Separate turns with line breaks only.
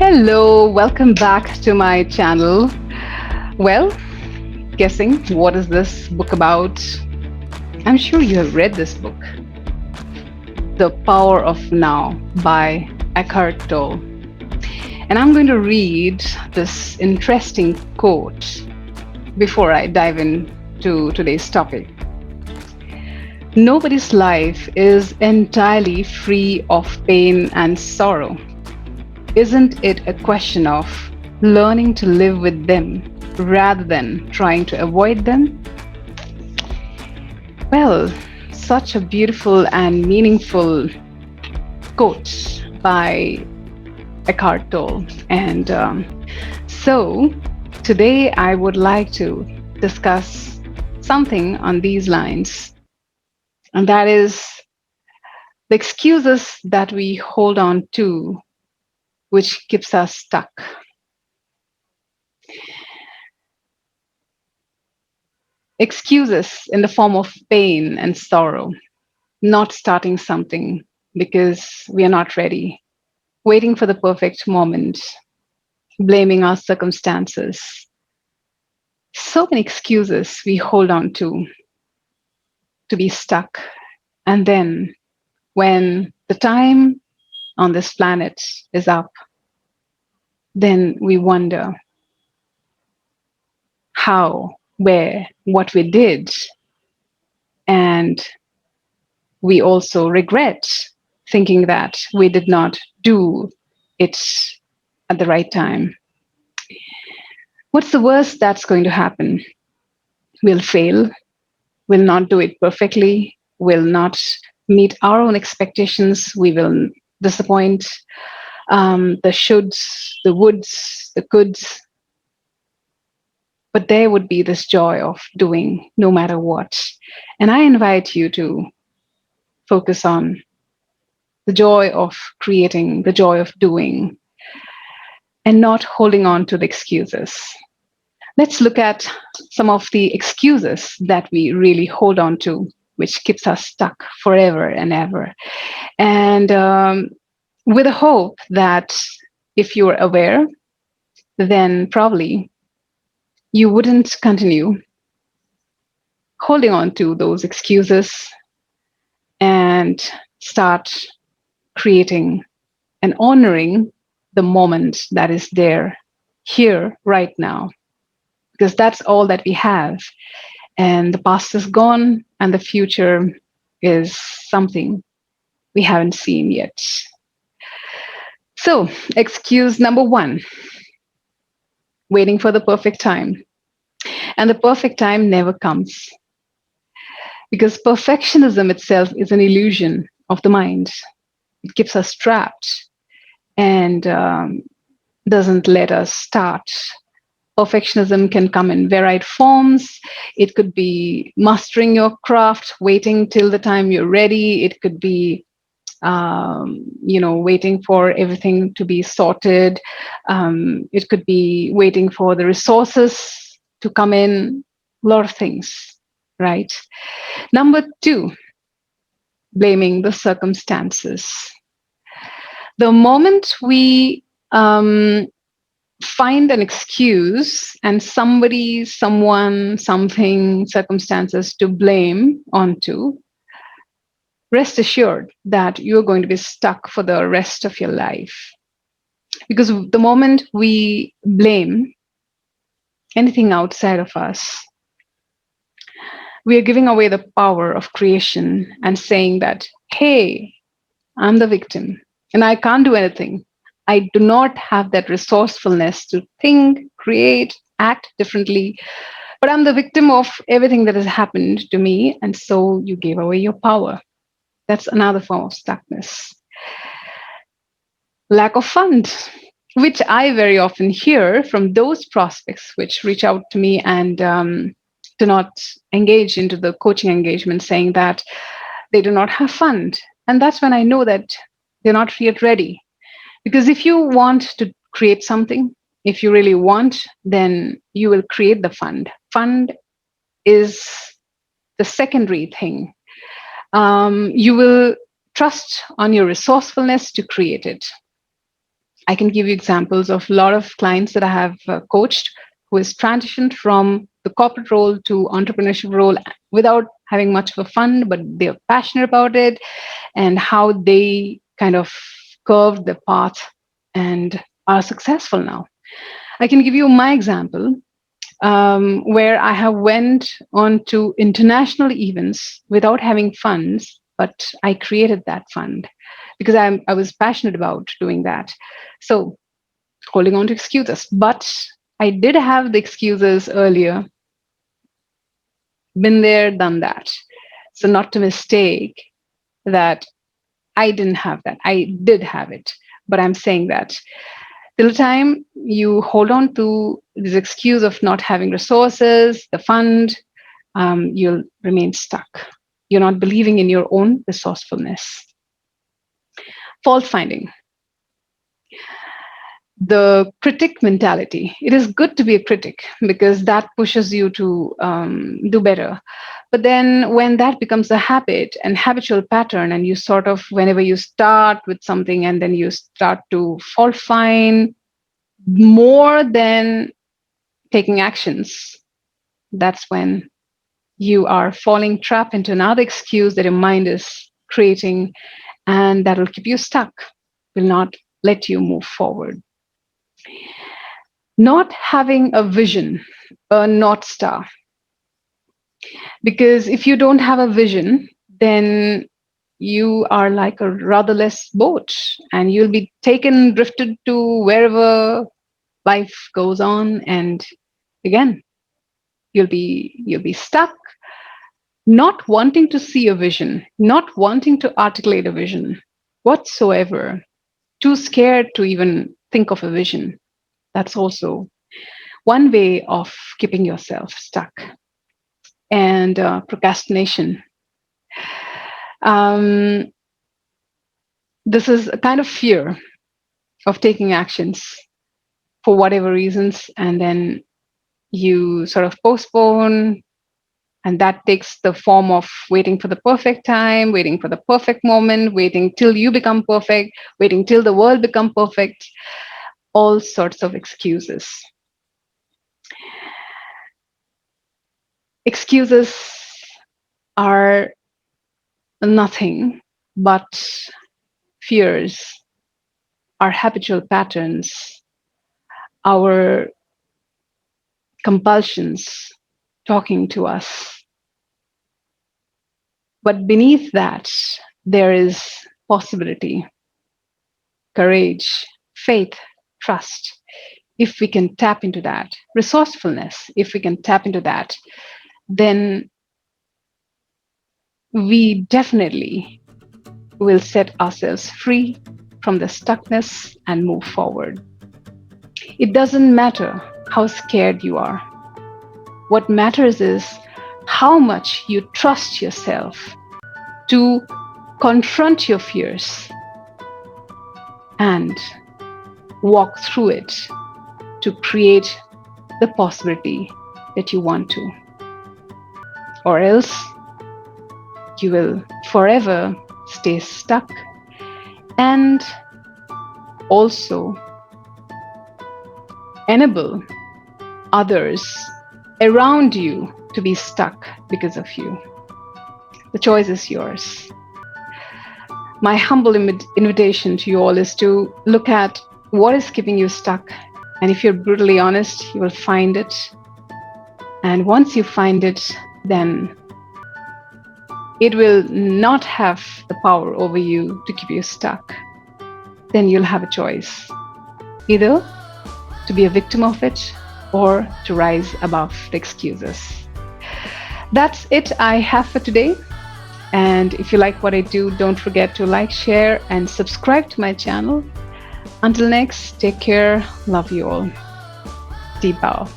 Hello, welcome back to my channel. Well, guessing what is this book about? I'm sure you have read this book, The Power of Now by Eckhart Tolle. And I'm going to read this interesting quote before I dive into today's topic. Nobody's life is entirely free of pain and sorrow. Isn't it a question of learning to live with them rather than trying to avoid them? Well, such a beautiful and meaningful quote by Eckhart Tolle. And so today I would like to discuss something on these lines, and that is the excuses that we hold on to, which keeps us stuck. Excuses in the form of pain and sorrow, not starting something because we are not ready, waiting for the perfect moment, blaming our circumstances. So many excuses we hold on to be stuck. And then when the time on this planet is up, then we wonder how, where, what we did. And we also regret thinking that we did not do it at the right time. What's the worst that's going to happen? We'll fail, we'll not do it perfectly, we'll not meet our own expectations, we will disappoint the shoulds, the woulds, the coulds. But there would be this joy of doing no matter what. And I invite you to focus on the joy of creating, the joy of doing, and not holding on to the excuses. Let's look at some of the excuses that we really hold on to, which keeps us stuck forever and ever. And with a hope that if you're aware, then probably you wouldn't continue holding on to those excuses and start creating and honoring the moment that is there, here, right now, because that's all that we have. And the past is gone, and the future is something we haven't seen yet. So, excuse number one, waiting for the perfect time. And the perfect time never comes because perfectionism itself is an illusion of the mind. It keeps us trapped and doesn't let us start. Perfectionism can come in varied forms. It could be mastering your craft, waiting till the time you're ready. It could be, waiting for everything to be sorted. It could be waiting for the resources to come in. A lot of things, right? Number two, blaming the circumstances. The moment we find an excuse and somebody, someone, something, circumstances to blame onto, rest assured that you're going to be stuck for the rest of your life. Because the moment we blame anything outside of us, we are giving away the power of creation and saying that, hey, I'm the victim and I can't do anything. I do not have that resourcefulness to think, create, act differently, but I'm the victim of everything that has happened to me. And so you gave away your power. That's another form of stuckness. Lack of funds, which I very often hear from those prospects which reach out to me and do not engage into the coaching engagement, saying that they do not have fund. And that's when I know that they're not yet ready. Because if you want to create something, if you really want, then you will create the fund. Fund is the secondary thing. You will trust on your resourcefulness to create it. I can give you examples of a lot of clients that I have coached who has transitioned from the corporate role to entrepreneurship role without having much of a fund, but they're passionate about it, and how they kind of curved the path and are successful now. I can give you my example, where I have went on to international events without having funds, but I created that fund because I was passionate about doing that. So holding on to excuses, but I did have the excuses earlier, been there, done that. So not to mistake that I didn't have that. I did have it, but I'm saying that till the time you hold on to this excuse of not having resources, the fund, you'll remain stuck. You're not believing in your own resourcefulness. Fault finding, the critic mentality. It is good to be a critic because that pushes you to do better. But then when that becomes a habit and habitual pattern, and you sort of, whenever you start with something and then you start to fault find more than taking actions, that's when you are falling trap into another excuse that your mind is creating, and that will keep you stuck, will not let you move forward. Not having a vision, a North Star. Because if you don't have a vision, then you are like a rudderless boat and you'll be taken, drifted to wherever life goes on. And again, you'll be stuck, not wanting to see a vision, not wanting to articulate a vision whatsoever, too scared to even think of a vision. That's also one way of keeping yourself stuck. And procrastination. Um, this is a kind of fear of taking actions for whatever reasons, and then you sort of postpone, and that takes the form of waiting for the perfect time, waiting for the perfect moment, waiting till you become perfect, waiting till the world become perfect, all sorts of excuses. Excuses are nothing but fears, our habitual patterns, our compulsions talking to us. But beneath that, there is possibility, courage, faith, trust. If we can tap into that, resourcefulness, if we can tap into that, then we definitely will set ourselves free from the stuckness and move forward. It doesn't matter how scared you are. What matters is how much you trust yourself to confront your fears and walk through it to create the possibility that you want to. Or else you will forever stay stuck and also enable others around you to be stuck because of you. The choice is yours. My humble invitation to you all is to look at what is keeping you stuck. And if you're brutally honest, you will find it. And once you find it, then it will not have the power over you to keep you stuck. Then you'll have a choice, either to be a victim of it or to rise above the excuses. That's it I have for today. And if you like what I do, don't forget to like, share, and subscribe to my channel. Until next, take care. Love you all. Deep bow.